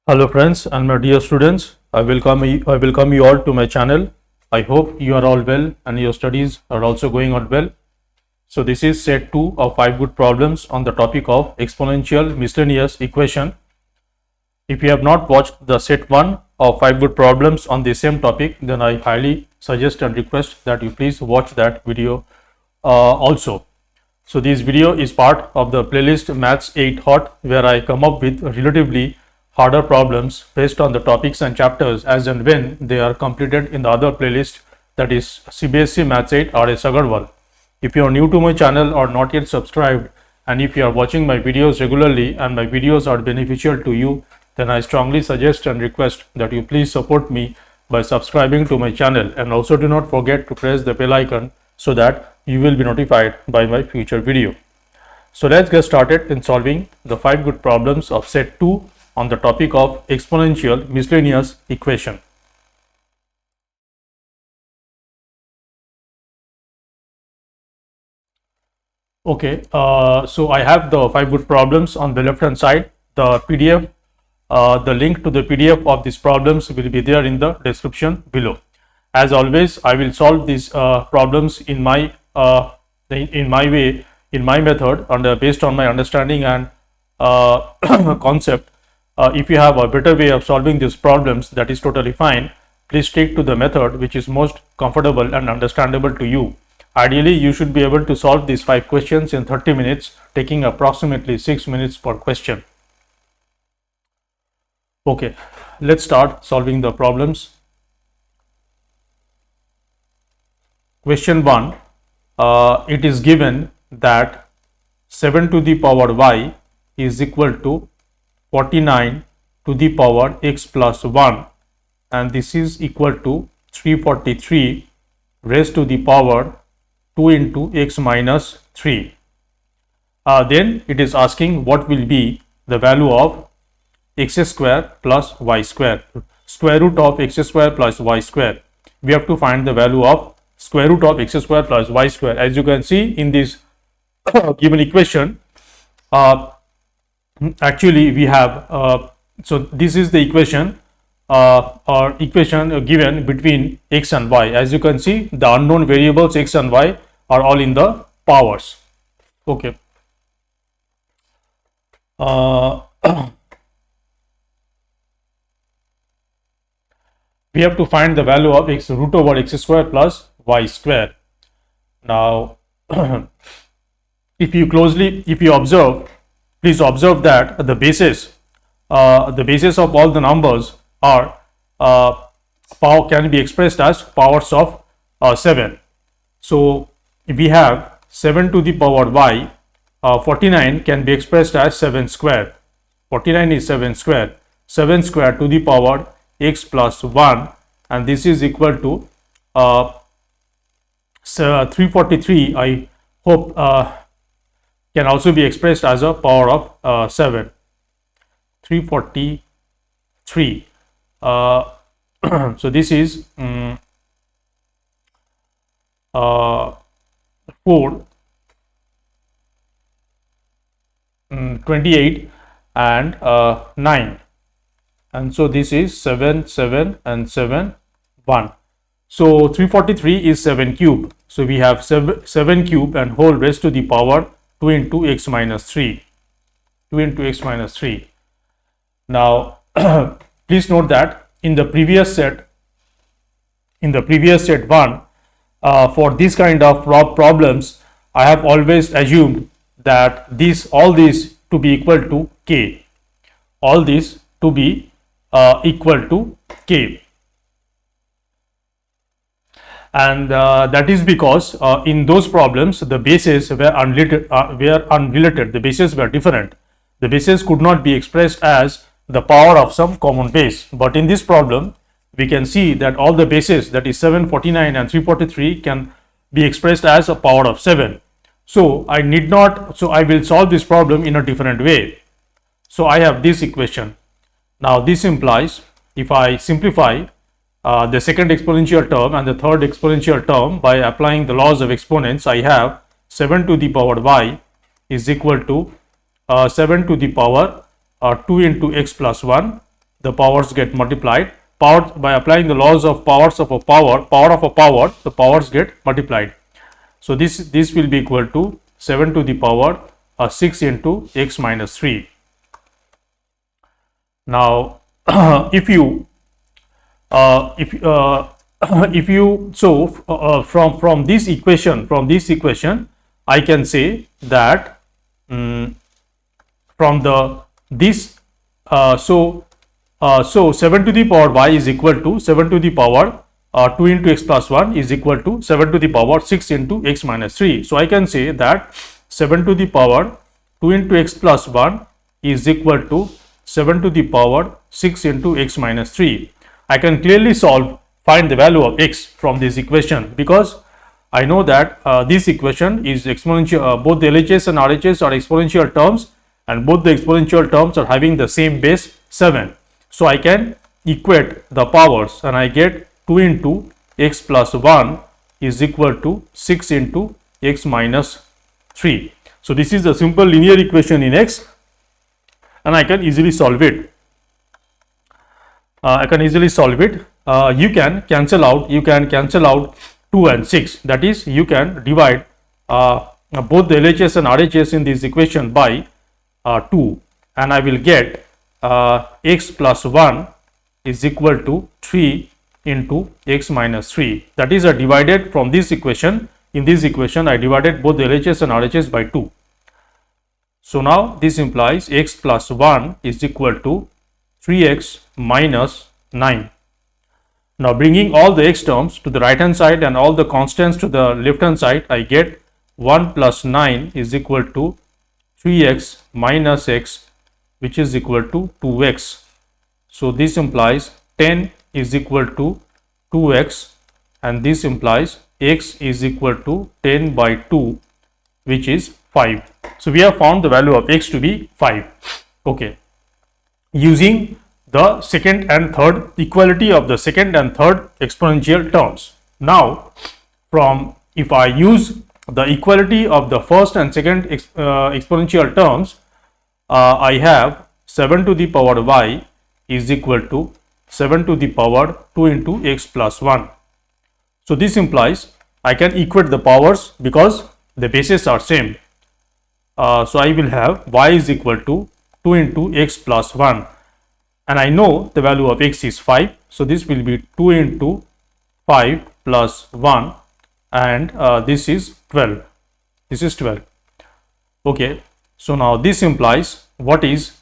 Hello friends and my dear students, I welcome you all to my channel. I hope you are all well and your studies are also going on well. So this is set 2 of 5 good problems on the topic of exponential miscellaneous equation. If you have not watched the set 1 of 5 good problems on the same topic, then I highly suggest and request that you please watch that video also. So this video is part of the playlist Maths 8 Hot, where I come up with relatively harder problems based on the topics and chapters as and when they are completed in the other playlist, that is CBSE Maths 8 R.S. Agarwal. If you are new to my channel or not yet subscribed, and if you are watching my videos regularly and my videos are beneficial to you, then I strongly suggest and request that you please support me by subscribing to my channel, and also do not forget to press the bell icon so that you will be notified by my future video. So let's get started in solving the 5 good problems of set 2 on the topic of exponential miscellaneous equation. Okay, so I have the 5 good problems on the left hand side. The PDF, the link to the PDF of these problems will be there in the description below. As always, I will solve these problems in my way, in my method, based on my understanding and concept. If you have a better way of solving these problems, that is totally fine. Please stick to the method which is most comfortable and understandable to you. Ideally, you should be able to solve these 5 questions in 30 minutes, taking approximately 6 minutes per question. Okay, let's start solving the problems. Question 1, it is given that 7 to the power y is equal to 49 to the power x plus 1, and this is equal to 343 raised to the power 2 into x minus 3. Then it is asking what will be the value of x square plus y square, square root of x square plus y square. We have to find the value of square root of x square plus y square. As you can see in this given equation, actually we have so this is the equation or equation given between x and y. As you can see, the unknown variables x and y are all in the powers. Okay. We have to find the value of x root over x square plus y square. Now if you observe, please observe that the bases of all the numbers are power can be expressed as powers of 7. So we have 7 to the power y, 49 can be expressed as 7 square. 49 is 7 square. 7 square to the power x plus 1, and this is equal to 343. I hope can also be expressed as a power of 7. 343. So this is 4, 28 and 9, and so this is 7, 7 and 7, 1. So 343 is 7 cube. So we have 7 cube and whole raised to the power 2 into x minus 3. 2 into x minus 3. Now please note that in the previous set 1, for this kind of problems, I have always assumed that all these to be equal to k. All these to be equal to k. And that is because in those problems the bases were unrelated. The bases were different. The bases could not be expressed as the power of some common base. But in this problem, we can see that all the bases, that is 7, 49 and 343, can be expressed as a power of 7. So I will solve this problem in a different way. So I have this equation. Now this implies, if I simplify the second exponential term and the third exponential term by applying the laws of exponents, I have 7 to the power y is equal to 7 to the power 2 into x plus 1 the powers get multiplied. By applying the laws of powers of a power, the powers get multiplied. So this will be equal to 7 to the power 6 into x minus 3. Now, if you if you from this equation I can say that from the this so 7 to the power y is equal to 7 to the power 2 into x plus 1 is equal to 7 to the power 6 into x minus 3. So I can say that 7 to the power 2 into x plus 1 is equal to 7 to the power 6 into x minus 3. I can clearly find the value of x from this equation, because I know that this equation is exponential, both the LHS and RHS are exponential terms, and both the exponential terms are having the same base 7. So I can equate the powers and I get 2 into x plus 1 is equal to 6 into x minus 3. So this is a simple linear equation in x, and I can easily solve it. You can cancel out 2 and 6. That is, you can divide both the LHS and RHS in this equation by 2, and I will get x plus 1 is equal to 3 into x minus 3. That is, I divided from this equation. In this equation, I divided both the LHS and RHS by 2. So now this implies x plus 1 is equal to 3x minus 9. Now bringing all the x terms to the right hand side and all the constants to the left hand side, I get 1 plus 9 is equal to 3x minus x, which is equal to 2x. So this implies 10 is equal to 2x, and this implies x is equal to 10 by 2, which is 5. So we have found the value of x to be 5. Okay. Using the second and third equality of the second and third exponential terms. Now, if I use the equality of the first and second exponential terms, I have 7 to the power y is equal to 7 to the power 2 into x plus 1. So this implies I can equate the powers because the bases are same. So I will have y is equal to 2 into x plus 1, and I know the value of x is 5. So this will be 2 into 5 plus 1, and this is 12. This is 12. Okay. So now this implies what is,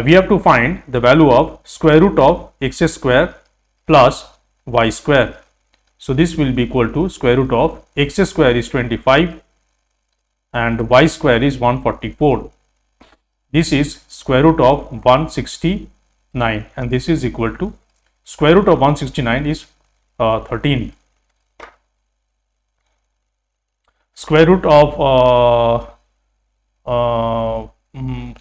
we have to find the value of square root of x square plus y square. So this will be equal to square root of x square is 25 and y square is 144. This is square root of 169, and this is equal to square root of 169 is 13. Square root of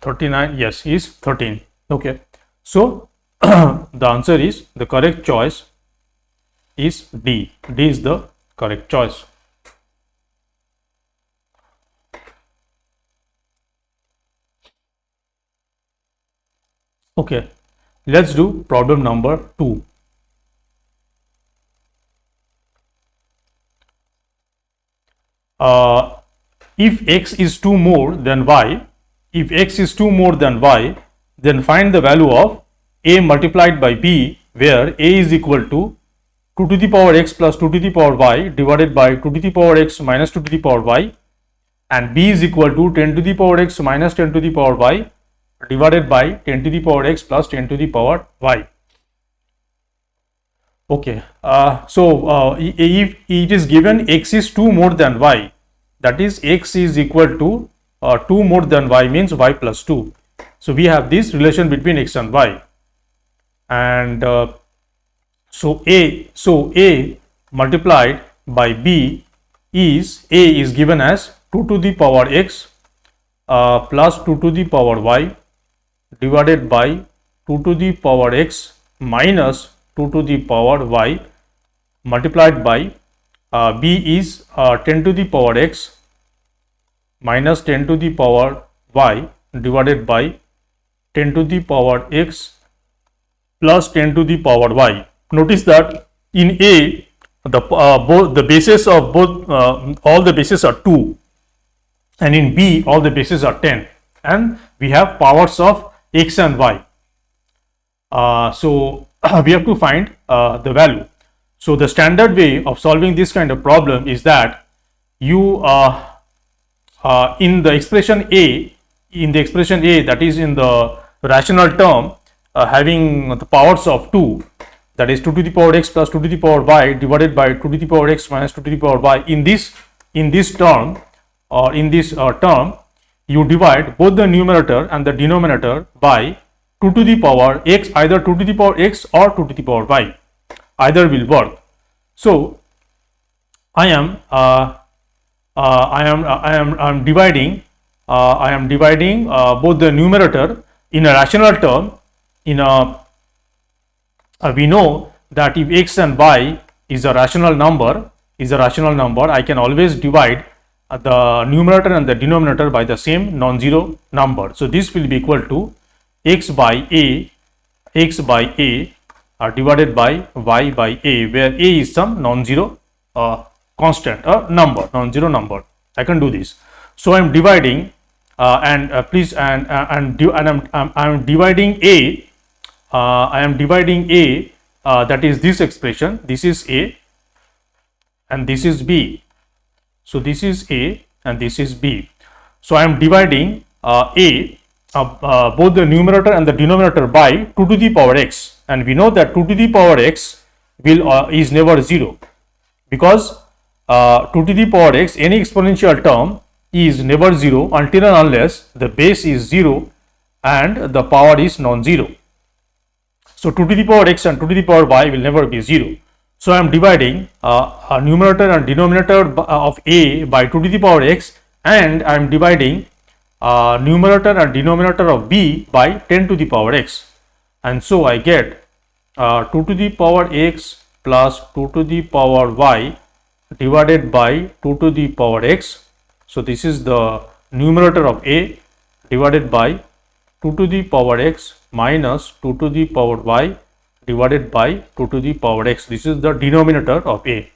39, yes, is 13. Okay. So the answer is, the correct choice is D. D is the correct choice. Okay, let's do problem number 2. If x is 2 more than y, then find the value of a multiplied by b, where a is equal to 2 to the power x plus 2 to the power y divided by 2 to the power x minus 2 to the power y, and b is equal to 10 to the power x minus 10 to the power y divided by 10 to the power x plus 10 to the power y. Okay, if it is given x is 2 more than y, that is x is equal to 2 more than y means y plus 2. So we have this relation between x and y, and so a multiplied by b is, a is given as 2 to the power x plus 2 to the power y divided by 2 to the power x minus 2 to the power y multiplied by b is 10 to the power x minus 10 to the power y divided by 10 to the power x plus 10 to the power y. Notice that in A, both the bases of both all the bases are 2, and in B all the bases are 10, and we have powers of x and y. So we have to find the value. So the standard way of solving this kind of problem is that you in the expression A, that is in the rational term having the powers of 2, that is 2 to the power x plus 2 to the power y divided by 2 to the power x minus 2 to the power y. In this term, or in this term, you divide both the numerator and the denominator by 2 to the power x, either 2 to the power x or 2 to the power y, either will work. So I am dividing both the numerator in a rational term. In a we know that if x and y is a rational number, I can always divide the numerator and the denominator by the same non-zero number. So this will be equal to x by a divided by y by a, where a is some non-zero constant non-zero number. I can do this. So I am dividing I'm dividing a. I am dividing a, that is this expression. This is a and this is b. So this is a and this is b. So I am dividing both the numerator and the denominator by 2 to the power x, and we know that 2 to the power x is never 0, because 2 to the power x, any exponential term, is never 0 until and unless the base is 0 and the power is non-zero. So 2 to the power x and 2 to the power y will never be 0. So I am dividing a numerator and denominator of a by 2 to the power x, and I am dividing numerator and denominator of b by 10 to the power x, and so I get 2 to the power x plus 2 to the power y divided by 2 to the power x. So this is the numerator of a divided by 2 to the power x minus 2 to the power y divided by 2 to the power x. This is the denominator of a,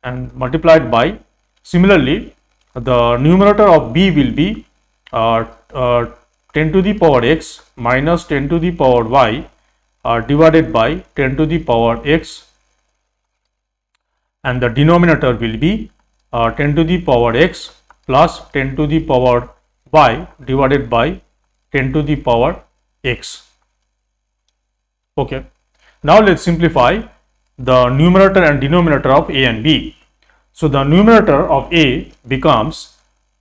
and multiplied by, similarly, the numerator of b will be 10 to the power x minus 10 to the power y divided by 10 to the power x, and the denominator will be 10 to the power x plus 10 to the power y divided by 10 to the power x. Okay. Now let's simplify the numerator and denominator of a and b. So the numerator of a becomes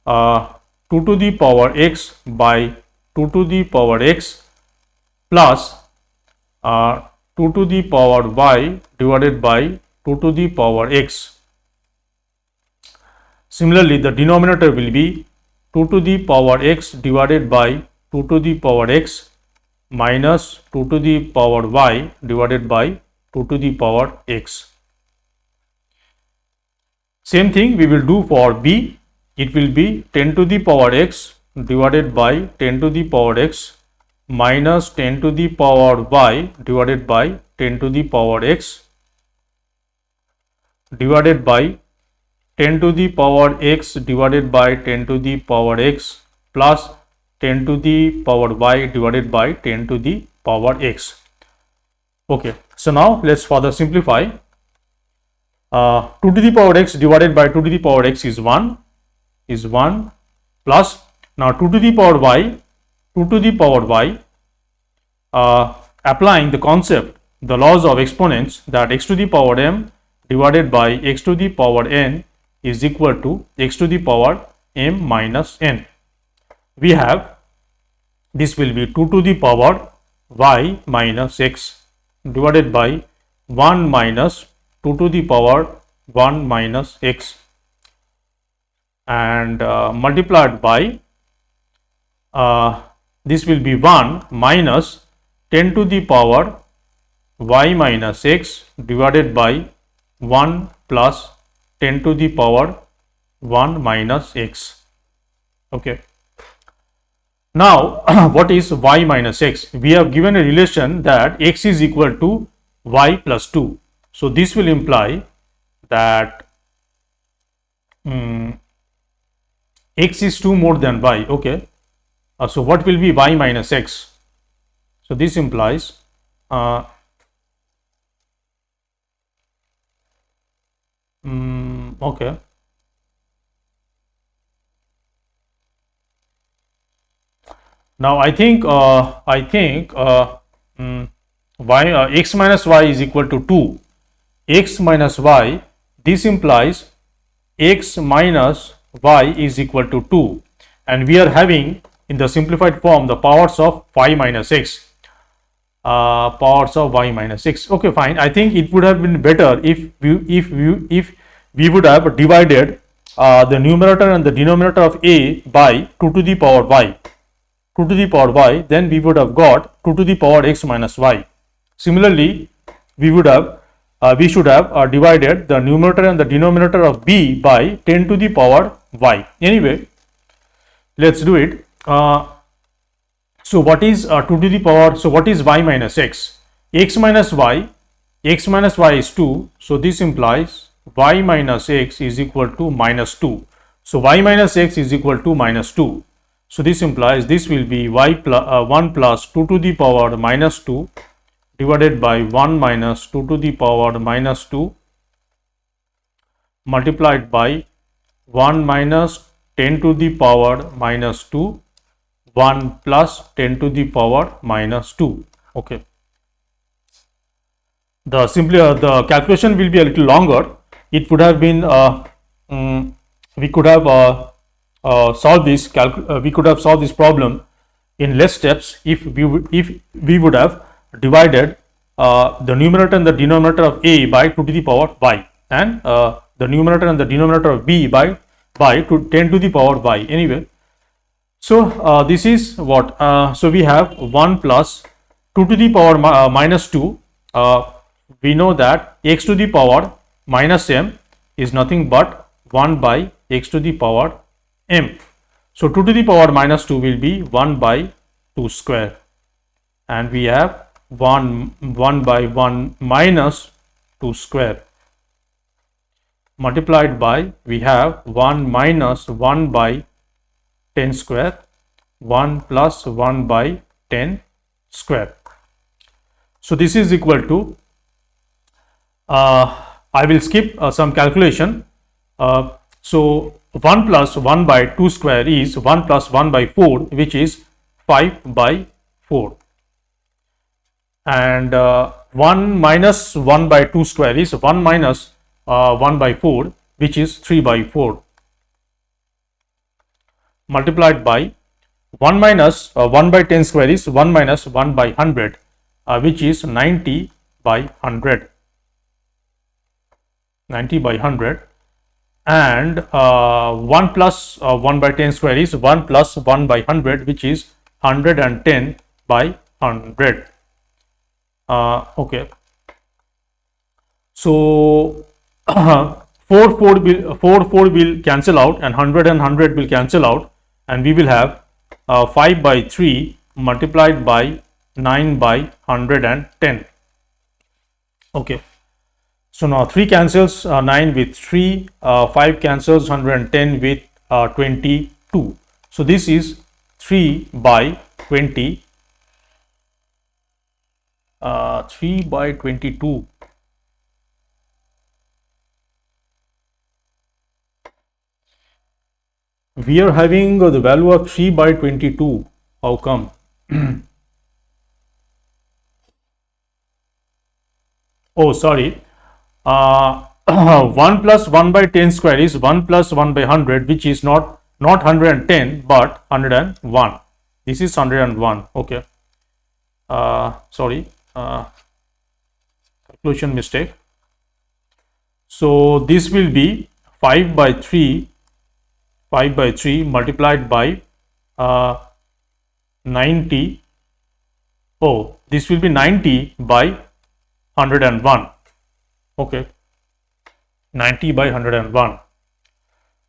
2 to the power x by 2 to the power x plus 2 to the power y divided by 2 to the power x. Similarly, the denominator will be 2 to the power x divided by 2 to the power x minus 2 to the power y divided by 2 to the power x. Same thing we will do for b. It will be 10 to the power x divided by 10 to the power x minus 10 to the power y divided by 10 to the power x divided by 10 to the power x divided by 10 to the power x plus 10 to the power y divided by 10 to the power x. Okay, so now let's further simplify. 2 to the power x divided by 2 to the power x is 1 plus, now 2 to the power y, applying the concept, the laws of exponents, that x to the power m divided by x to the power n is equal to x to the power m minus n. We have, this will be 2 to the power y minus x divided by 1 minus 2 to the power 1 minus x, and multiplied by this will be 1 minus 10 to the power y minus x divided by 1 plus 10 to the power 1 minus x. Okay. Now what is y minus x? We have given a relation that x is equal to y plus 2. So this will imply that x is 2 more than y. Okay. So what will be y minus x? So this implies okay. Now I think y x minus y is equal to 2. X minus y, this implies x minus y is equal to 2, and we are having in the simplified form the powers of y minus x. Powers of y minus x. Okay, fine. I think it would have been better if we would have divided the numerator and the denominator of a by 2 to the power y. 2 to the power y, then we would have got 2 to the power x minus y. Similarly, we should have divided the numerator and the denominator of b by 10 to the power y. Anyway, let's do it. So what is 2 to the power? So what is y minus x? X minus y is 2. So this implies y minus x is equal to minus 2. So y minus x is equal to minus 2. So this implies this will be 1 plus 2 to the power minus 2 divided by 1 minus 2 to the power minus 2 multiplied by 1 minus 10 to the power minus 2, 1 plus 10 to the power minus 2. Okay. The calculation will be a little longer. It would have been we could have solve this problem in less steps if we would have divided the numerator and the denominator of a by 2 to the power y, and the numerator and the denominator of b by 10 to the power y. Anyway, so this is what so we have 1 plus 2 to the power minus 2. We know that x to the power minus m is nothing but 1 by x to the power m. So 2 to the power minus 2 will be 1 by 2 square, and we have 1 by 1 minus 2 square multiplied by we have 1 minus 1 by 10 square, 1 plus 1 by 10 square. So this is equal to I will skip some calculation. So 1 plus 1 by 2 square is 1 plus 1 by 4, which is 5 by 4, and 1 minus 1 by 2 square is 1 minus 1 by 4, which is 3 by 4, multiplied by 1 minus 1 by 10 square is 1 minus 1 by 100, which is 90 by 100, 90 by 100, and 1 plus 1 by 10 square is 1 plus 1 by 100, which is 110 by 100. Okay. So 4 will cancel out, and 100 will cancel out, and we will have 5 by 3 multiplied by 9 by 110. Okay. So now 3 cancels 9 with 3, 5 cancels 110 with 22. So this is 3 by 20, 3 by 22. We are having the value of 3 by 22. How come? Oh, sorry. 1 plus 1 by 10 square is 1 plus 1 by 100, which is not 110 but 101. This is 101. Okay. Sorry. Calculation mistake. So this will be 5 by 3 multiplied by 90. Oh, this will be 90 by 101. Okay, 90 by 101.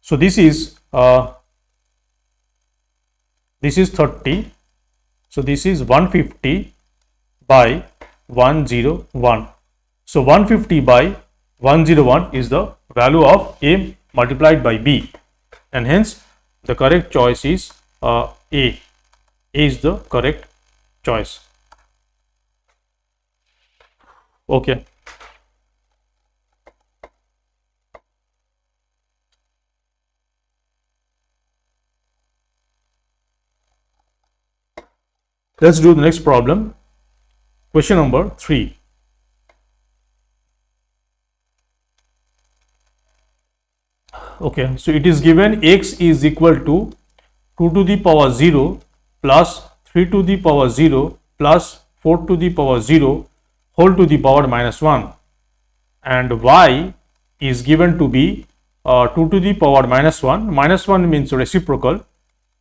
So this is this is 30. So this is 150 by 101. So 150 by 101 is the value of A multiplied by B, and hence the correct choice is A. A is the correct choice. Okay. Let's do the next problem. Question number 3. Okay, so it is given x is equal to 2 to the power 0 plus 3 to the power 0 plus 4 to the power 0 whole to the power minus 1, and y is given to be 2 to the power minus 1. Minus 1 means reciprocal.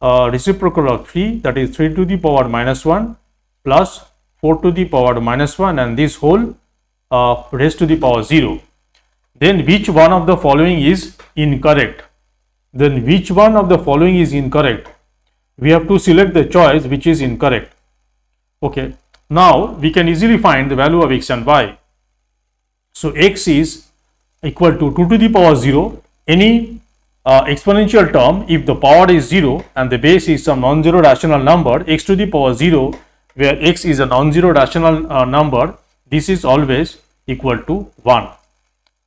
Reciprocal of 3, that is 3 to the power minus 1 plus 4 to the power minus 1, and this whole raised to the power 0. Then which one of the following is incorrect? Then which one of the following is incorrect? We have to select the choice which is incorrect. Okay, now we can easily find the value of x and y. So x is equal to 2 to the power 0. Any exponential term, if the power is 0 and the base is some non-zero rational number, x to the power 0, where x is a non-zero rational number, this is always equal to 1.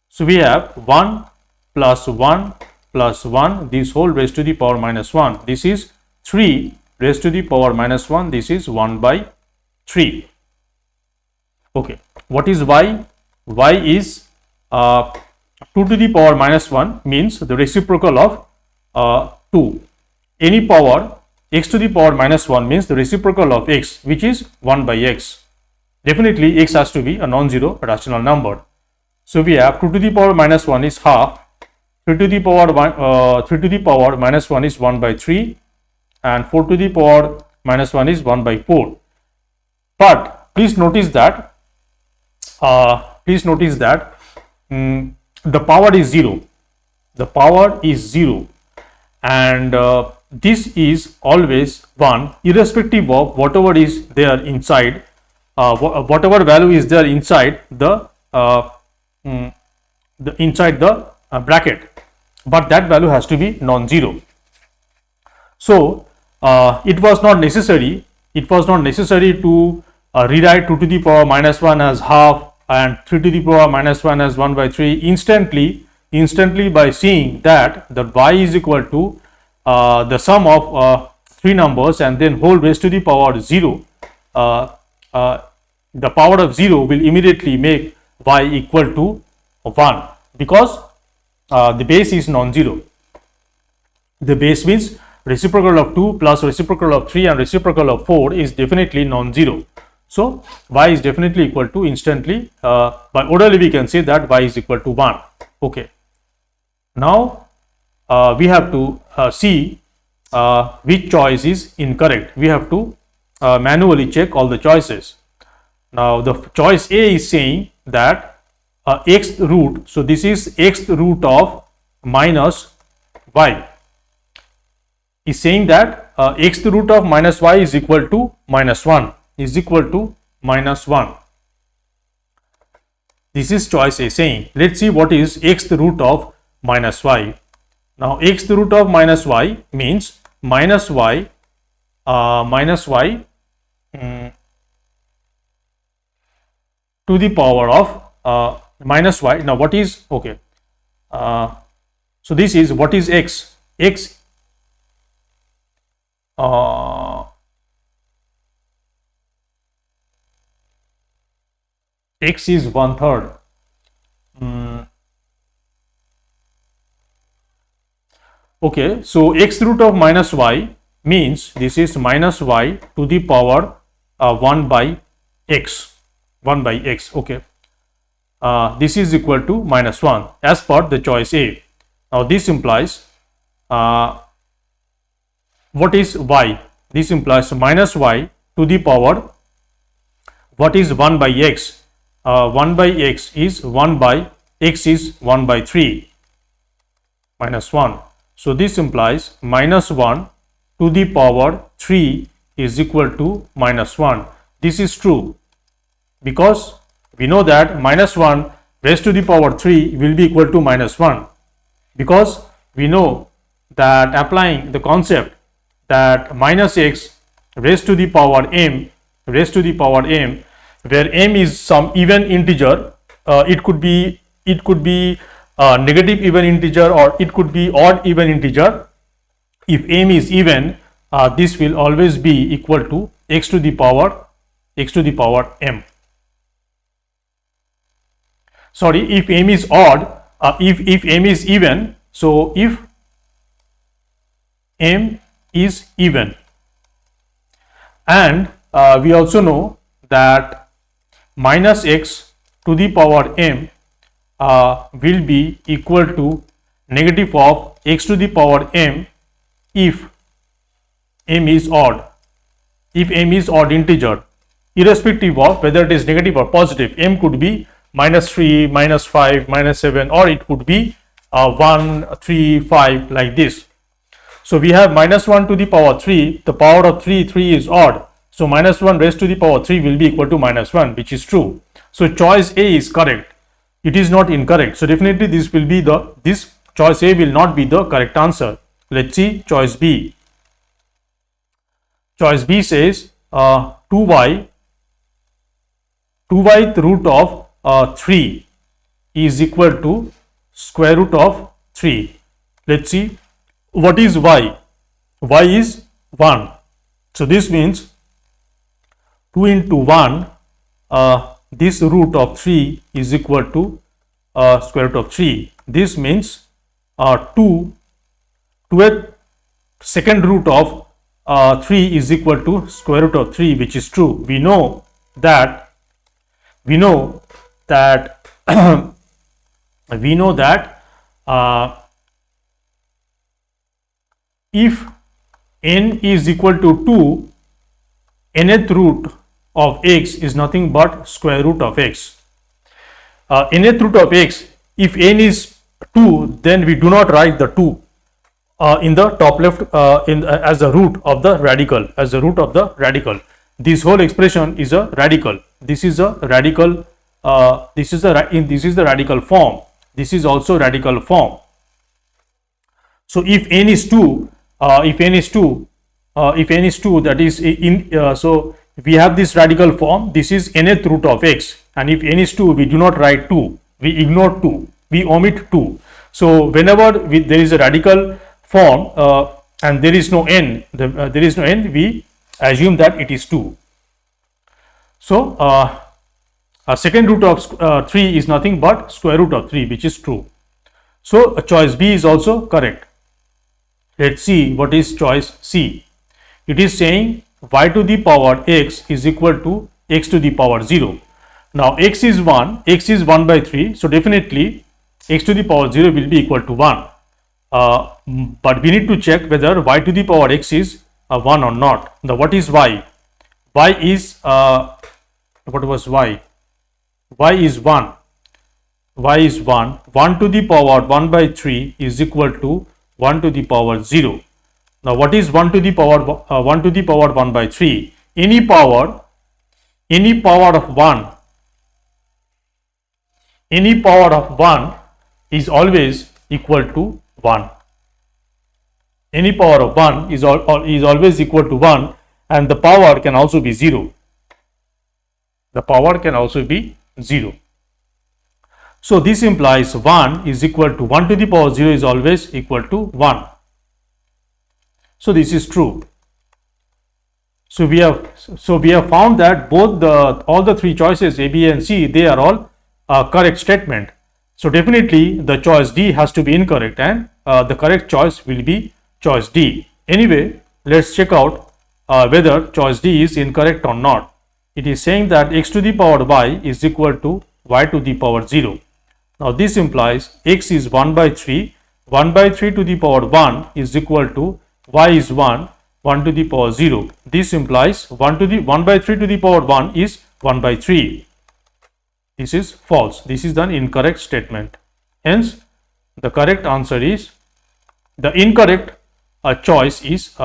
So we have 1 plus 1 plus 1, this whole raised to the power minus 1. This is 3 raised to the power minus 1. This is 1 by 3. Okay, what is y? Y is 2 to the power minus 1, means the reciprocal of 2. Any power x to the power minus 1 means the reciprocal of x, which is 1 by x. Definitely x has to be a non-zero rational number. So we have 2 to the power minus 1 is half, 3 to the power minus 1 is 1 by 3, and 4 to the power minus 1 is 1 by 4. But please notice that the power is 0. The power is 0, and this is always 1 irrespective of whatever is there inside, whatever value is there inside the bracket, but that value has to be non-zero. So it was not necessary to rewrite 2 to the power minus 1 as half and 3 to the power minus 1 as 1 by 3 instantly by seeing that the y is equal to the sum of 3 numbers and then whole raised to the power 0. The power of 0 will immediately make y equal to 1, because the base is non-zero. The base means reciprocal of 2 plus reciprocal of 3 and reciprocal of 4 is definitely non-zero. So y is definitely equal to, instantly by orderly we can say that y is equal to 1. Okay, now we have to see which choice is incorrect. We have to manually check all the choices. Now the choice A is saying that x root, so this is x root of minus y, is saying that x root of minus y is equal to minus 1, is equal to minus 1. This is choice A saying. Let's see what is x root of minus y. Now x root of minus y means minus y to the power of minus y. Now what is, okay, so this is, what is x? X x is 1/3. Okay, so x root of minus y means this is minus y to the power 1 by x, 1 by x. Okay, this is equal to minus 1 as per the choice A. Now this implies what is y? This implies minus y to the power, what is 1 by x? 1 by x is 1 by x is 1 by 3 minus 1. So this implies minus 1 to the power 3 is equal to minus 1. This is true because we know that minus 1 raised to the power 3 will be equal to minus 1, because we know that applying the concept that minus x raised to the power m, where m is some even integer, it could be negative even integer, or it could be odd even integer. If m is even, this will always be equal to x to the power m. Sorry, if m is odd, if m is even, so if m is even, and we also know that minus x to the power m will be equal to negative of x to the power m if m is odd, integer, irrespective of whether it is negative or positive. M could be minus 3, minus 5, minus 7, or it could be 1, 3, 5, like this. So we have minus 1 to the power 3, the power of 3 is odd, so minus 1 raised to the power 3 will be equal to minus 1, which is true. So choice A is correct, it is not incorrect. So definitely this will be this choice A will not be the correct answer. Let's see choice B. Choice B says 2y root of 3 is equal to square root of 3. Let's see what is y. Y is 1. So this means 2 into 1, this root of 3 is equal to square root of 3. This means 2 to a second root of 3 is equal to square root of 3, which is true. We know that if n is equal to 2, nth root of x is nothing but square root of x. Nth root of x, if n is 2, then we do not write the 2 in the top left as the root of the radical. This whole expression is a radical. This is a radical. This is the radical form. This is also radical form. So if n is 2, that is so we have this radical form. This is nth root of x, and if n is 2, we do not write 2. We ignore 2. We omit 2. So whenever there is a radical form and there is no n, we assume that it is 2. So second root of 3 is nothing but square root of 3, which is true. So choice B is also correct. Let's see what is choice C. It is saying y to the power x is equal to x to the power 0. Now x is 1, x is 1 by 3, so definitely x to the power 0 will be equal to 1. But we need to check whether y to the power x is 1 or not. Now what is y? Y is what was y? Y is 1. Y is 1. 1 to the power 1 by 3 is equal to 1 to the power 0. Now what is 1 to the power 1 by 3? Any power of 1 is always equal to 1. Any power of 1 is always equal to 1, and the power can also be 0. The power can also be 0. So this implies 1 is equal to 1 to the power 0 is always equal to 1. So this is true. So we have found that all the three choices A, B, and C, they are all correct statement. So definitely the choice D has to be incorrect, and the correct choice will be choice D. Anyway, let's check out whether choice D is incorrect or not. It is saying that x to the power y is equal to y to the power 0. Now this implies x is 1 by 3, 1 by 3 to the power 1 is equal to y is 1, 1 to the power 0. This implies 1 by 3 to the power 1 is 1 by 3. This is false. This is an incorrect statement. Hence, the correct answer is, the incorrect choice is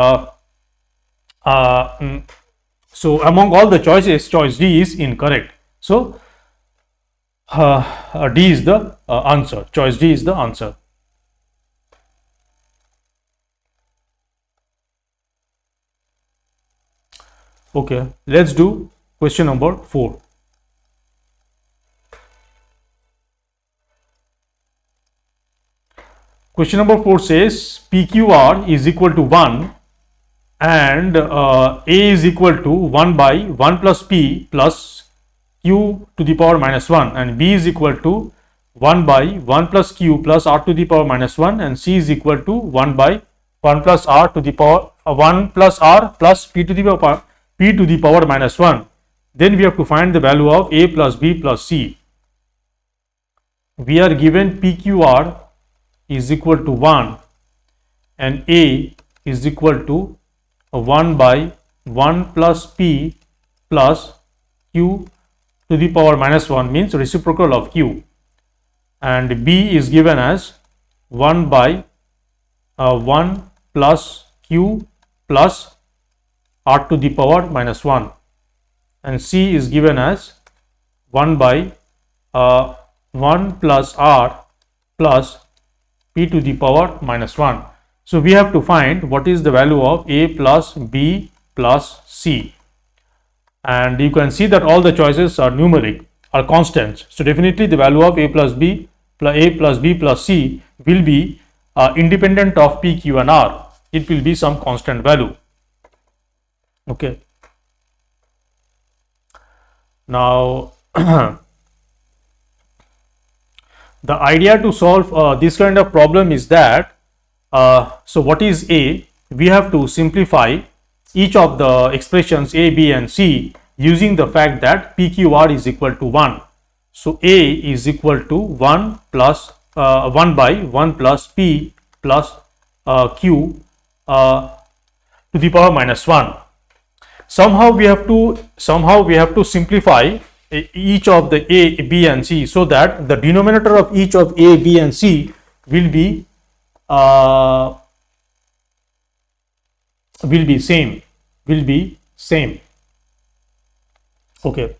Uh, mm, so among all the choices, choice D is incorrect. So D is the answer. Choice D is the answer. Okay, let's do question number 4. Question number 4 says PQR is equal to 1 and A is equal to 1 by 1 plus P plus Q to the power minus 1, and B is equal to 1 by 1 plus Q plus R to the power minus 1, and C is equal to 1 by 1 plus R to the power 1 plus R plus P to the power minus 1. Then we have to find the value of A plus B plus C. We are given PQR is equal to 1 and A is equal to 1 by 1 plus P plus Q to the power minus 1, means reciprocal of Q, and B is given as 1 by 1 plus Q plus R to the power minus 1, and C is given as 1 by 1 plus R plus P to the power minus 1. So we have to find what is the value of A plus B plus C, and you can see that all the choices are numeric, are constants. So definitely the value of A plus B plus C will be independent of P, Q and R. It will be some constant value. Okay. Now the idea to solve this kind of problem is that so what is A? We have to simplify each of the expressions A, B and C using the fact that PQR is equal to 1. So A is equal to 1 plus 1 by 1 plus P plus Q to the power minus 1. Somehow we have to simplify each of the A, B and C, so that the denominator of each of A, B and C will be same. Okay.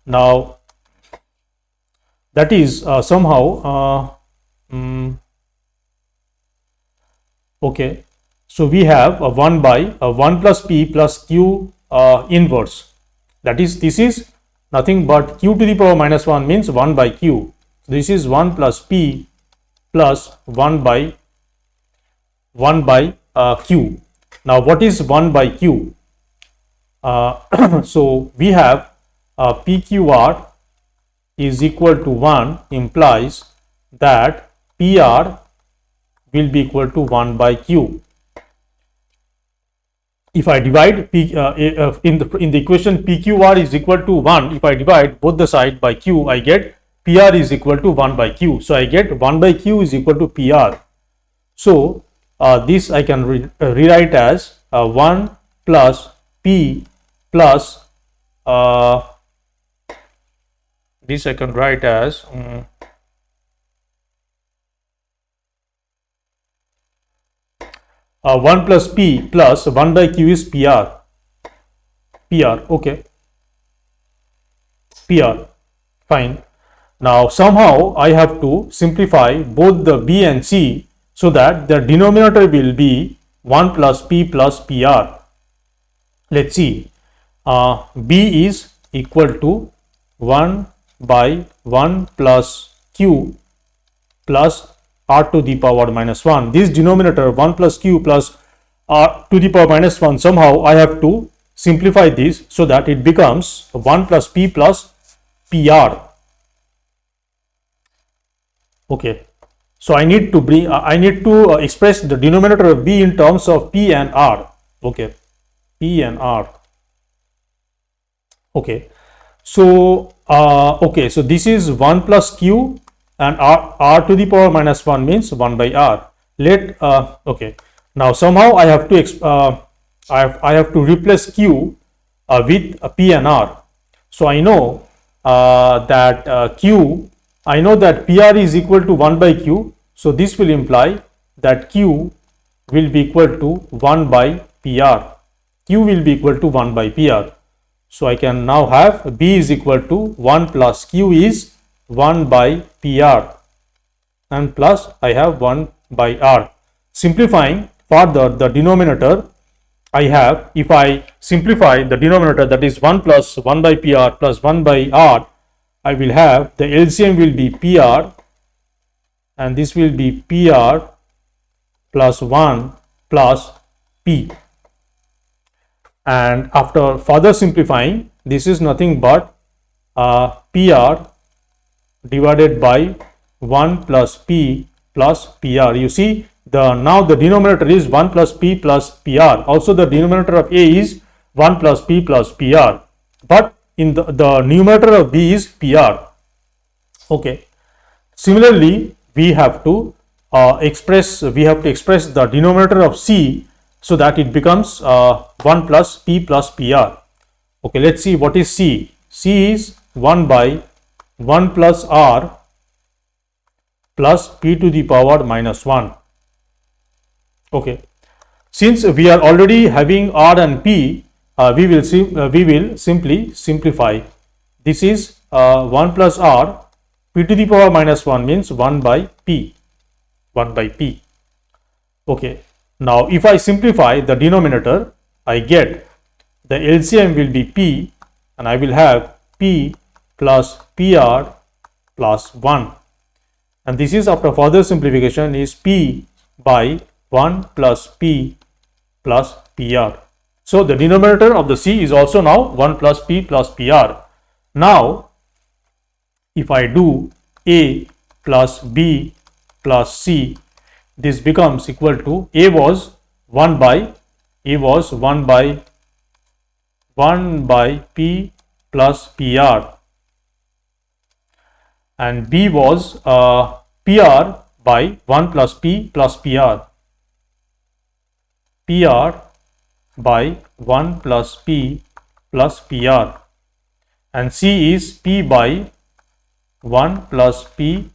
Now that is somehow okay. So we have a 1 by 1 plus P plus Q inverse. That is, this is nothing but Q to the power minus 1, means 1 by Q. This is 1 plus P plus 1 by Q. Now what is 1 by Q? So we have PQR is equal to 1 implies that PR will be equal to 1 by Q. If I divide P, in the equation PQR is equal to 1, if I divide both the side by Q, I get PR is equal to 1 by Q. So I get 1 by Q is equal to PR. So this I can rewrite as 1 plus P plus this I can write as 1 plus P plus 1 by Q is PR. Okay. PR. Fine. Now somehow I have to simplify both the B and C so that the denominator will be 1 plus P plus PR. Let's see. B is equal to 1 by 1 plus Q plus R to the power minus 1. This denominator 1 plus Q plus R to the power minus 1, somehow I have to simplify this so that it becomes 1 plus P plus PR. Okay. So I need to express the denominator of B in terms of P and R. Okay. P and R. Okay. So okay, so this is 1 plus Q and R to the power minus 1 means 1 by R. Okay. Now somehow I have to replace Q with P and R. So I know that I know that PR is equal to 1 by Q. So this will imply that Q will be equal to 1 by PR. q will be equal to 1 by pr. So I can now have b is equal to 1 plus q is 1 by pr, and plus I have 1 by r. Simplifying further the denominator, I have, if I simplify the denominator, that is 1 plus 1 by pr plus 1 by r, I will have the LCM will be pr, and this will be pr plus 1 plus p. And after further simplifying, this is nothing but pr divided by 1 plus p plus pr. You see, now the denominator is 1 plus p plus pr. Also the denominator of a is 1 plus p plus pr, but in the numerator of b is pr. Okay. Similarly, we have to express the denominator of c, so that it becomes 1 plus p plus pr. Okay, let's see what is c. C is 1 by 1 plus r plus p to the power minus 1. Okay, since we are already having r and p, we will simply simplify. This is 1 plus r, p to the power minus 1 means 1 by p. Okay, now if I simplify the denominator, I get the LCM will be p, and I will have p plus pr plus 1, and this is after further simplification is p by 1 plus p plus pr. So the denominator of the c is also now 1 plus p plus pr. Now if I do a plus b plus c, this becomes equal to a was 1 by p plus pr, and b was pr by 1 plus p plus pr by 1 plus p plus pr, and c is p by 1 plus p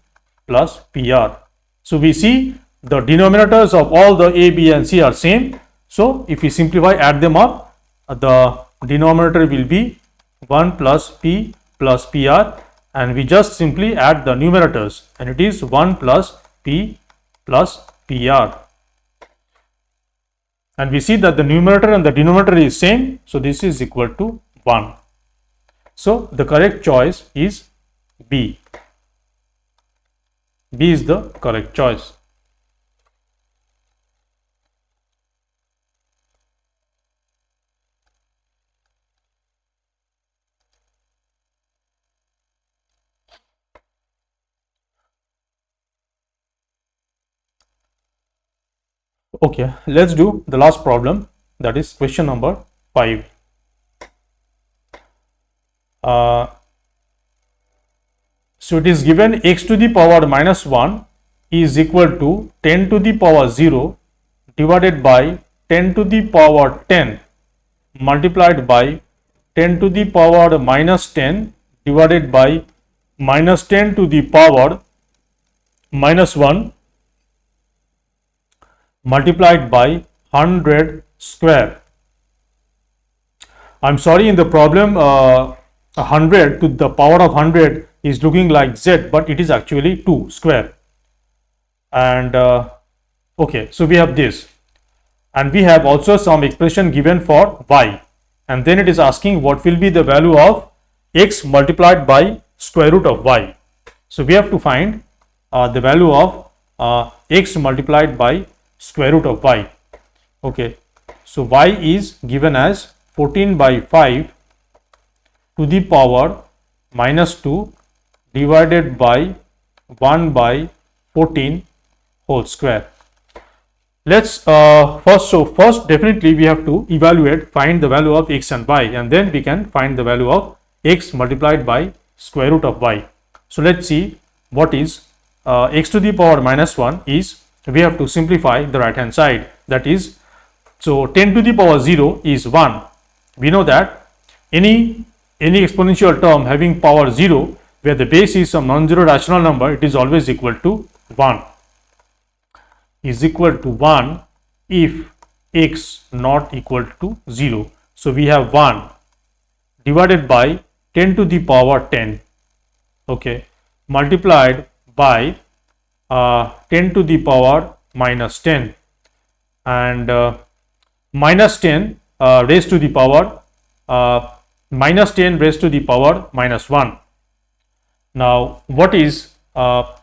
plus pr. So we see the denominators of all the a, b and c are same. So if we simplify, add them up, the denominator will be 1 plus p plus pr, and we just simply add the numerators, and it is 1 plus p plus pr. And we see that the numerator and the denominator is same, so this is equal to 1. So the correct choice is B. B is the correct choice. Okay, let's do the last problem, that is question number 5. So it is given x to the power minus 1 is equal to 10 to the power 0 divided by 10 to the power 10 multiplied by 10 to the power minus 10 divided by minus 10 to the power minus 1 multiplied by 100 square. I'm sorry, in the problem 100 to the power of 100 is looking like z, but it is actually 2 square. And okay, so we have this, and we have also some expression given for y, and then it is asking what will be the value of x multiplied by square root of y. So we have to find the value of x multiplied by square root of y. Okay, so y is given as 14 by 5 to the power minus 2 divided by 1 by 14 whole square. Let's first definitely we have to find the value of x and y, and then we can find the value of x multiplied by square root of y. So let's see what is x to the power minus 1 is. We have to simplify the right hand side, that is, so 10 to the power 0 is 1. We know that any exponential term having power 0 where the base is some non-zero rational number, it is always equal to 1. Is equal to 1 if x not equal to 0. So we have 1 divided by 10 to the power 10, okay, multiplied by 10 to the power minus 10, and minus 10 raised to the power minus 10 raised to the power minus 1. Now what is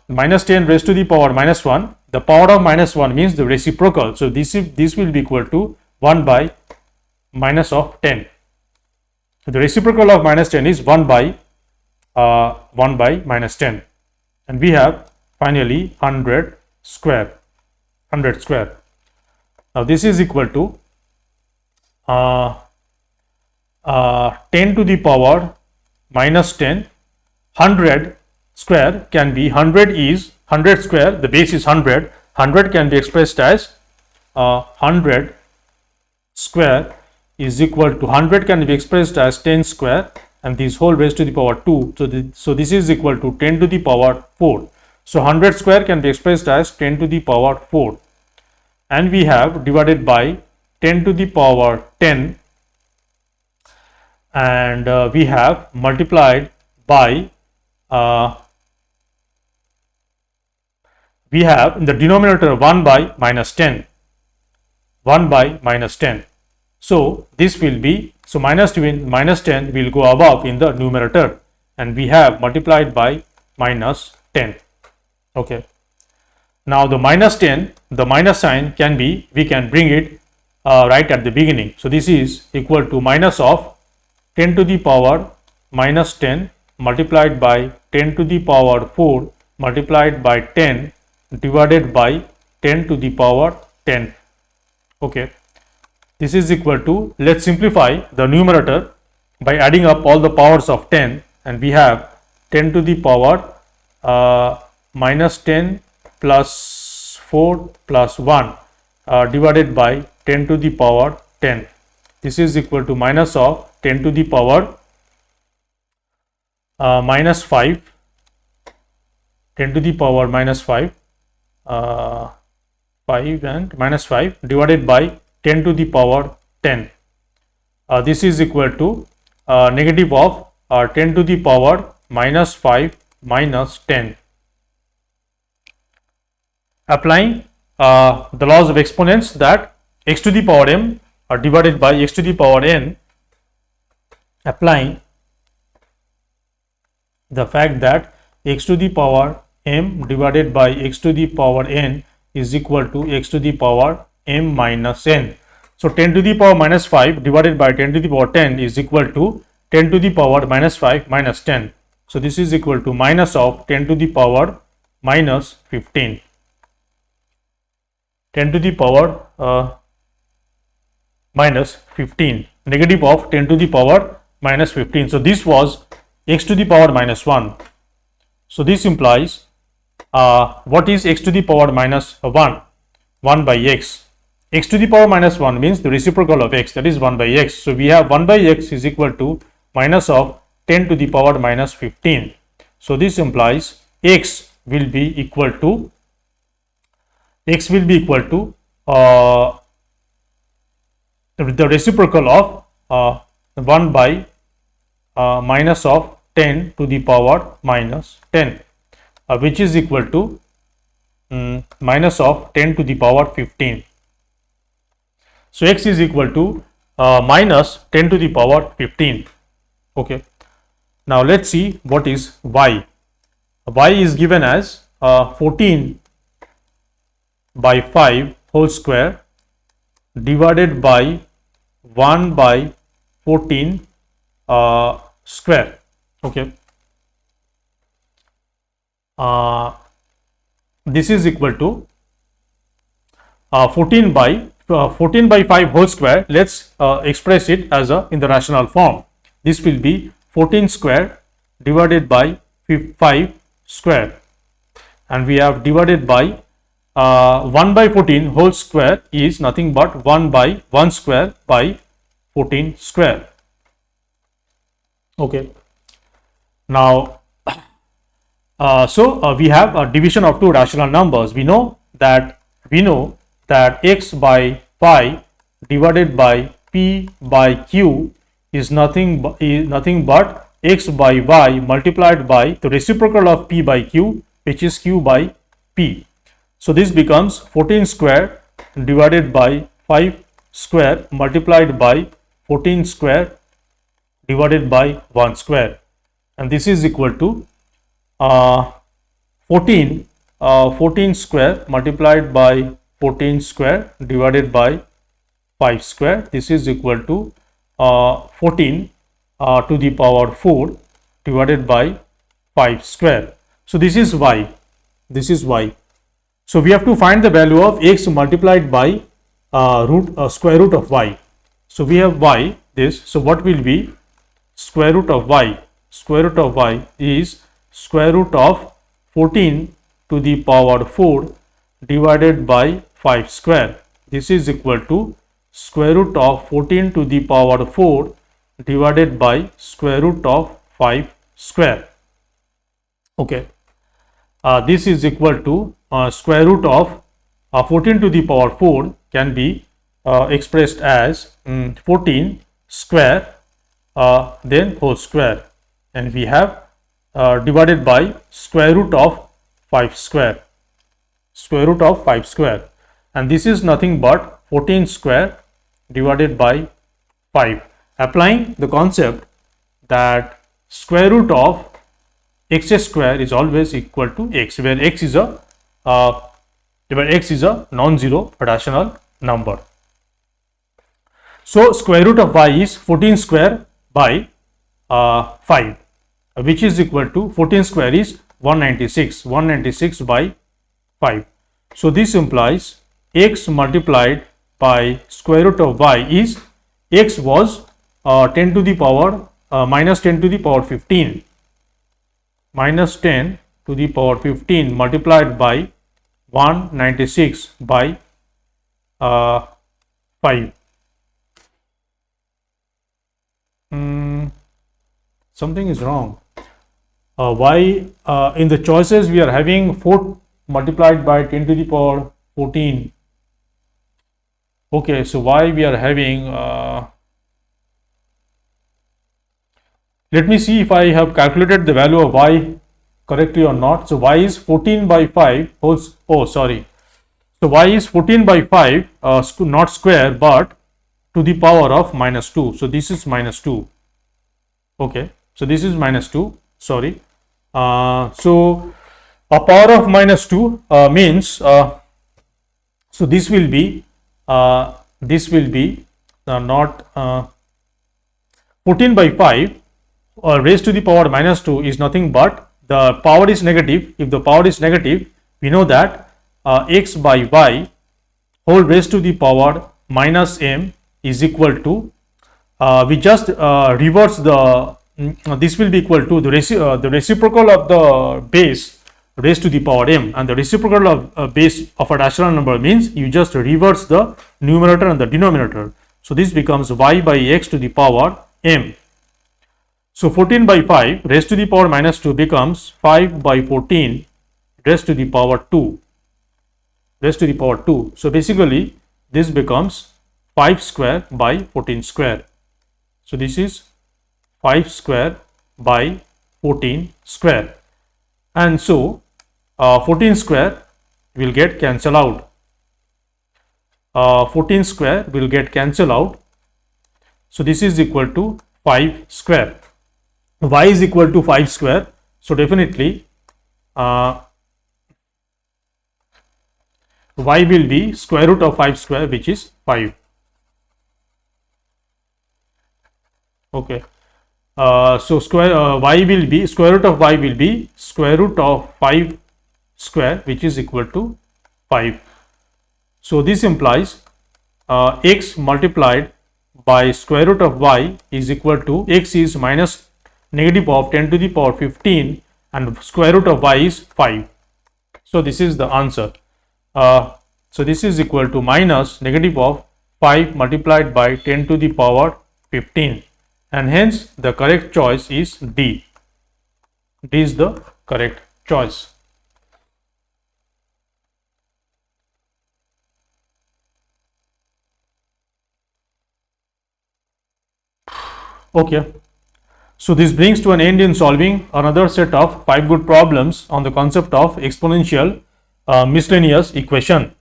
minus 10 raised to the power minus 1? The power of minus 1 means the reciprocal. So this will be equal to 1 by minus of 10. So the reciprocal of minus 10 is 1 by minus 10, and we have finally 100 square. Now this is equal to 10 to the power minus 10. 100 square can be 100 square, the base is 100. 100 can be expressed as 100 square is equal to 100 can be expressed as 10 square, and this whole raised to the power 2. So this is equal to 10 to the power 4. So 100 square can be expressed as 10 to the power 4, and we have divided by 10 to the power 10, and we have multiplied by we have in the denominator 1 by minus 10. So this will be, so minus 10 will go above in the numerator, and we have multiplied by minus 10. Okay. Now the minus 10, the minus sign can be, we can bring it right at the beginning. So this is equal to minus of 10 to the power minus 10 multiplied by 10 to the power 4 multiplied by 10 divided by 10 to the power 10. Okay. This is equal to, let's simplify the numerator by adding up all the powers of 10, and we have 10 to the power minus 10 plus 4 plus 1 divided by 10 to the power 10. This is equal to minus of 10 to the power minus 5, 10 to the power minus 5, 5 and minus 5 divided by 10 to the power 10. This is equal to negative of 10 to the power minus 5 minus 10. Applying the laws of exponents, that x to the power m divided by x to the power n, applying the fact that x to the power m divided by x to the power n is equal to x to the power m minus n. So 10 to the power minus 5 divided by 10 to the power 10 is equal to 10 to the power minus 5 minus 10. So this is equal to minus of 10 to the power minus 15. 10 to the power minus 15, negative of 10 to the power minus 15. So this was x to the power minus 1. So this implies what is x to the power minus 1? 1 by x. X to the power minus 1 means the reciprocal of x, that is 1 by x. So we have 1 by x is equal to minus of 10 to the power minus 15. So this implies x will be equal to the reciprocal of 1 by minus of 10 to the power minus 10, which is equal to minus of 10 to the power 15. So x is equal to minus 10 to the power 15. Okay. Now let's see what is y. Y is given as 14 by 5 whole square divided by 1 by 14 square. Okay. This is equal to 14 by 5 whole square. Let's express it as in the rational form. This will be 14 square divided by 5 square, and we have divided by 1 by 14 whole square is nothing but 1 by 1 square by 14 square. Okay. Now we have a division of two rational numbers. We know that x by pi divided by p by q is nothing but x by y multiplied by the reciprocal of p by q, which is q by p. So this becomes 14 square divided by 5 square multiplied by 14 square divided by 1 square, and this is equal to 14 14 square multiplied by 14 square divided by 5 square. This is equal to 14 to the power 4 divided by 5 square. So this is y. This is y. So we have to find the value of x multiplied by square root of y. So we have y this. So what will be square root of y? Square root of y is square root of 14 to the power 4 divided by 5 square. This is equal to square root of 14 to the power 4 divided by square root of 5 square. Okay. This is equal to square root of 14 to the power 4 can be expressed as 14 square then whole square, and we have divided by square root of 5 square, square root of 5 square, and this is nothing but 14 square divided by 5. Applying the concept that square root of x square is always equal to x, where x is a non-zero rational number. So square root of y is 14 square by 5, which is equal to 14 square is 196 by 5. So this implies x multiplied by square root of y is, x was 10 to the power minus 10 to the power 15, minus 10 to the power 15 multiplied by 196 by 5. Something is wrong. Why in the choices we are having 4 multiplied by 10 to the power 14. Okay, so why we are having let me see if I have calculated the value of y correctly or not. So y is 14 by 5 wholes, oh sorry, so y is 14 by 5 not square but to the power of minus 2. So this is minus 2. Okay, so this is minus 2, sorry. So a power of minus 2 means so this will be not 14 by 5 raised to the power minus 2 is nothing but the power is negative. If the power is negative, we know that x by y whole raised to the power minus m is equal to we just reverse the this will be equal to the reciprocal of the base raised to the power m, and the reciprocal of base of a rational number means you just reverse the numerator and the denominator. So this becomes y by x to the power m. So 14 by 5 raised to the power minus 2 becomes 5 by 14 raised to the power 2, raised to the power 2. So basically this becomes 5 square by 14 square. So this is 5 square by 14 square, and so 14 square will get cancelled out. 14 square will get cancelled out. So this is equal to 5 square. Y is equal to 5 square. So definitely y will be square root of 5 square, which is 5. Okay. So y will be square root of y will be square root of 5 square, which is equal to 5. So this implies x multiplied by square root of y is equal to x is minus negative of 10 to the power 15 and square root of y is 5. So this is the answer. So this is equal to minus negative of 5 multiplied by 10 to the power 15, and hence the correct choice is D. D is the correct choice. Okay. So this brings to an end in solving another set of 5 good problems on the concept of exponential miscellaneous equation.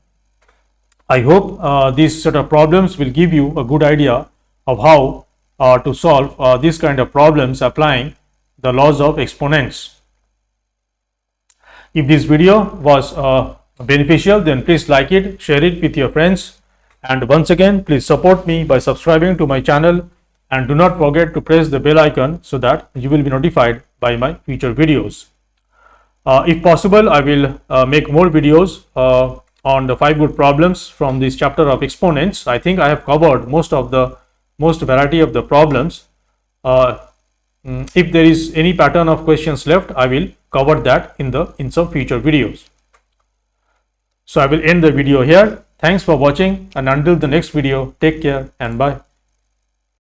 I hope this set of problems will give you a good idea of how to solve this kind of problems applying the laws of exponents. If this video was beneficial, then please like it, share it with your friends, and once again please support me by subscribing to my channel, and do not forget to press the bell icon so that you will be notified by my future videos. If possible, I will make more videos on the 5 good problems from this chapter of exponents. I think I have covered most variety of the problems. If there is any pattern of questions left, I will cover that in some future videos. So I will end the video here. Thanks for watching, and until the next video, take care and bye.